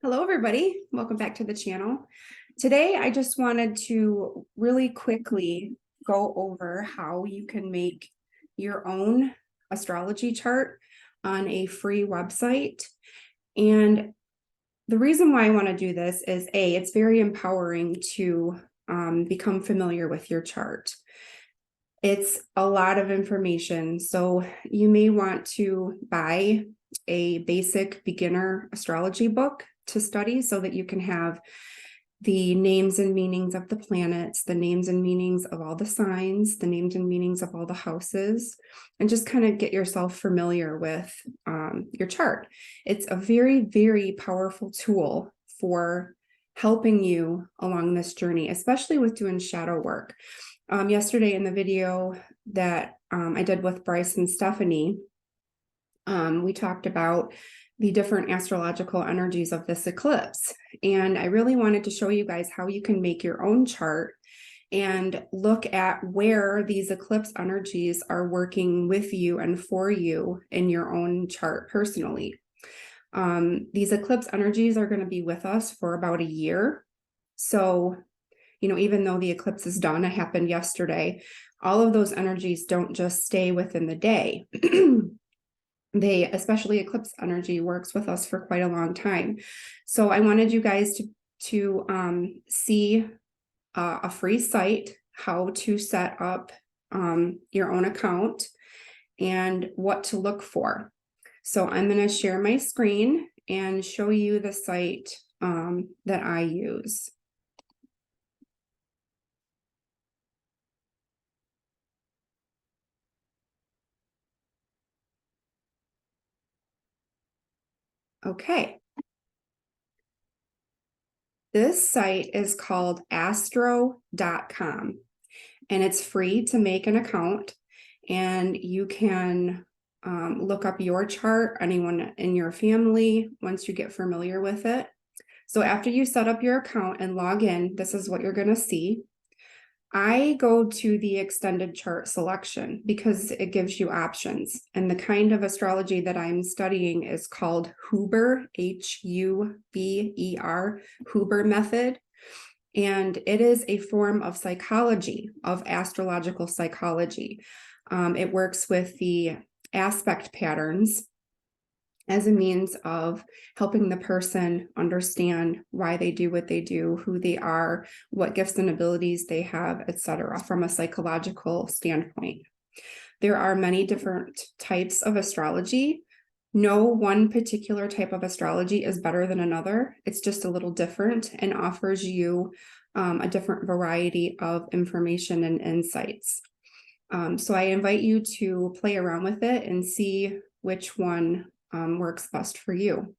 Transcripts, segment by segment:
Hello, everybody. Welcome back to the channel. Today, I just wanted to really quickly go over how you can make your own astrology chart on a free website. And the reason why I want to do this is it's very empowering to become familiar with your chart. It's a lot of information. So you may want to buy a basic beginner astrology book to study so that you can have the names and meanings of the planets, the names and meanings of all the signs, the names and meanings of all the houses, and just kind of get yourself familiar with your chart. It's a very, very powerful tool for helping you along this journey, especially with doing shadow work. Yesterday in the video that I did with Bryce and Stephanie, we talked about the different astrological energies of this eclipse. And I really wanted to show you guys how you can make your own chart and look at where these eclipse energies are working with you and for you in your own chart personally. These eclipse energies are going to be with us for about a year. So, even though the eclipse is done, it happened yesterday, all of those energies don't just stay within the day. Especially eclipse energy, works with us for quite a long time. So I wanted you guys to see a free site, how to set up your own account and what to look for. So I'm going to share my screen and show you the site that I use. Okay. This site is called astro.com, and it's free to make an account, and you can look up your chart, anyone in your family, once you get familiar with it. So after you set up your account and log in, this is what you're going to see. I go to the extended chart selection because it gives you options. And the kind of astrology that I'm studying is called Huber, Huber, Huber method. And it is a form of psychology, of astrological psychology. It works with the aspect patterns as a means of helping the person understand why they do what they do, who they are, what gifts and abilities they have, etc., from a psychological standpoint. There are many different types of astrology. No one particular type of astrology is better than another. It's just a little different and offers you a different variety of information and insights. So I invite you to play around with it and see which one works best for you.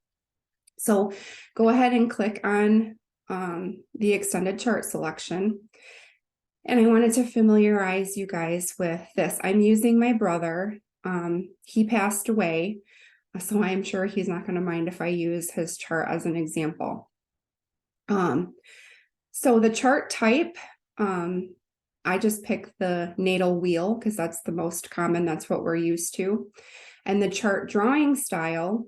So go ahead and click on the extended chart selection. And I wanted to familiarize you guys with this. I'm using my brother. He passed away, so I'm sure he's not going to mind if I use his chart as an example. So the chart type, I just picked the natal wheel because that's the most common. That's what we're used to. And the chart drawing style,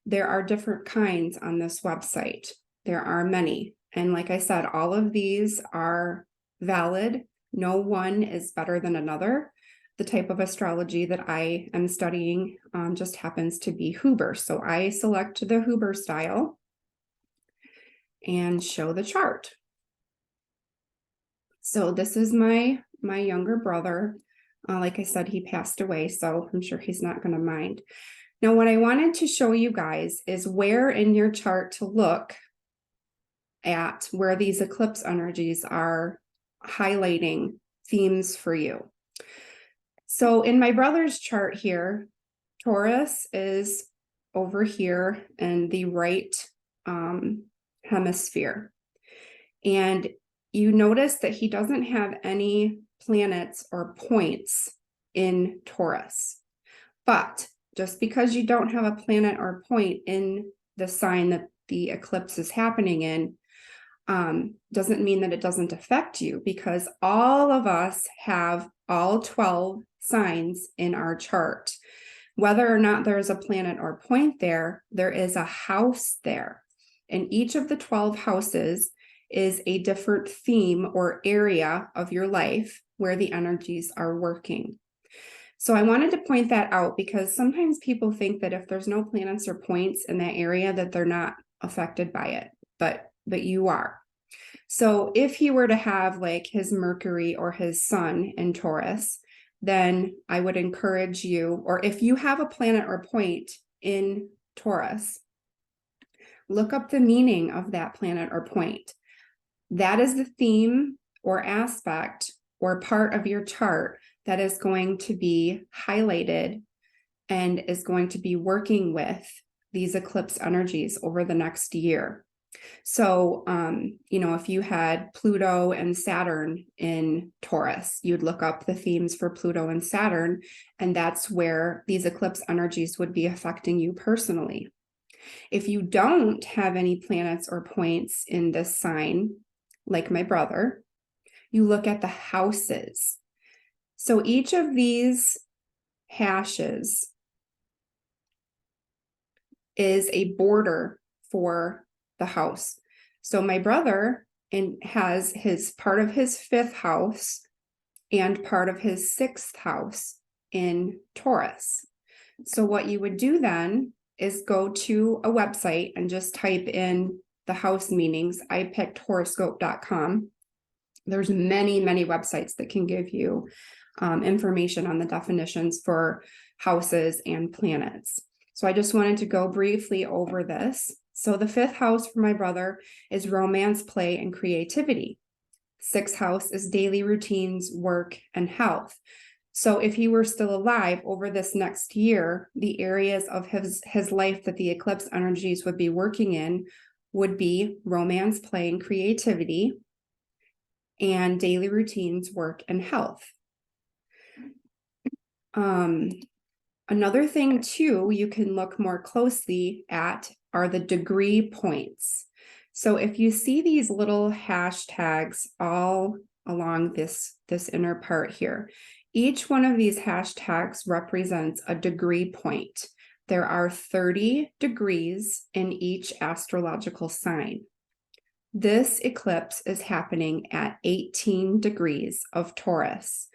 there are different kinds on this website. There are many. And like I said, all of these are valid. No one is better than another. The type of astrology that I am studying just happens to be Huber. So I select the Huber style and show the chart. So this is my younger brother. Like I said, he passed away, so I'm sure he's not going to mind. Now, what I wanted to show you guys is where in your chart to look at where these eclipse energies are highlighting themes for you. So in my brother's chart here, Taurus is over here in the right hemisphere. And you notice that he doesn't have any planets or points in Taurus. But just because you don't have a planet or point in the sign that the eclipse is happening in, doesn't mean that it doesn't affect you, because all of us have all 12 signs in our chart. Whether or not there's a planet or point there, there is a house there. and each of the 12 houses is a different theme or area of your life where the energies are working. So I wanted to point that out because sometimes people think that if there's no planets or points in that area that they're not affected by it, but you are. So if he were to have like his Mercury or his Sun in Taurus, then I would encourage you, or if you have a planet or point in Taurus, look up the meaning of that planet or point. That is the theme or aspect or part of your chart that is going to be highlighted and is going to be working with these eclipse energies over the next year. So, if you had Pluto and Saturn in Taurus, you'd look up the themes for Pluto and Saturn, and that's where these eclipse energies would be affecting you personally. If you don't have any planets or points in this sign, like my brother, you look at the houses. So each of these hashes is a border for the house. So my brother has his part of his 5th house and part of his 6th house in Taurus. So what you would do then is go to a website and just type in the house meanings. I picked horoscope.com. There's many websites that can give you information on the definitions for houses and planets. So I just wanted to go briefly over this. So the 5th house for my brother is romance, play, and creativity. 6th house is daily routines, work, and health. So if he were still alive over this next year, the areas of his life that the eclipse energies would be working in would be romance, play, and creativity, and daily routines, work, and health. Another thing too, you can look more closely at are the degree points. So if you see these little hashtags all along this inner part here, each one of these hashtags represents a degree point. There are 30 degrees in each astrological sign. This eclipse is happening at 18 degrees of Taurus.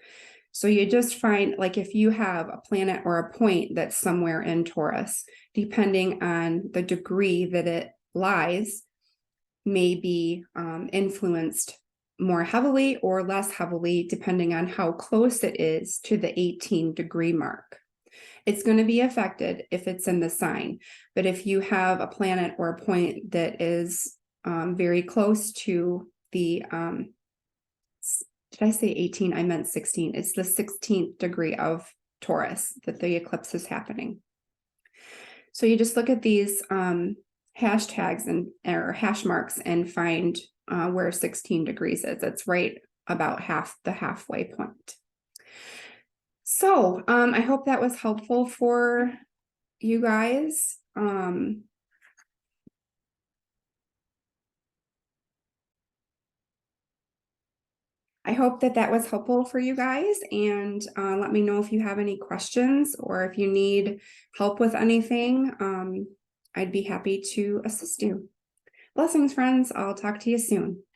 So you just find, like, if you have a planet or a point that's somewhere in Taurus, depending on the degree that it lies, may be influenced more heavily or less heavily, depending on how close it is to the 18-degree mark. It's going to be affected if it's in the sign. But if you have a planet or a point that is very close to the did I say 18? I meant 16. It's the 16th degree of Taurus that the eclipse is happening. So you just look at these hashtags or hash marks and find where 16 degrees is. It's right about the halfway point. So I hope that was helpful for you guys. I hope that was helpful for you guys, and let me know if you have any questions or if you need help with anything. I'd be happy to assist you. Blessings, friends. I'll talk to you soon.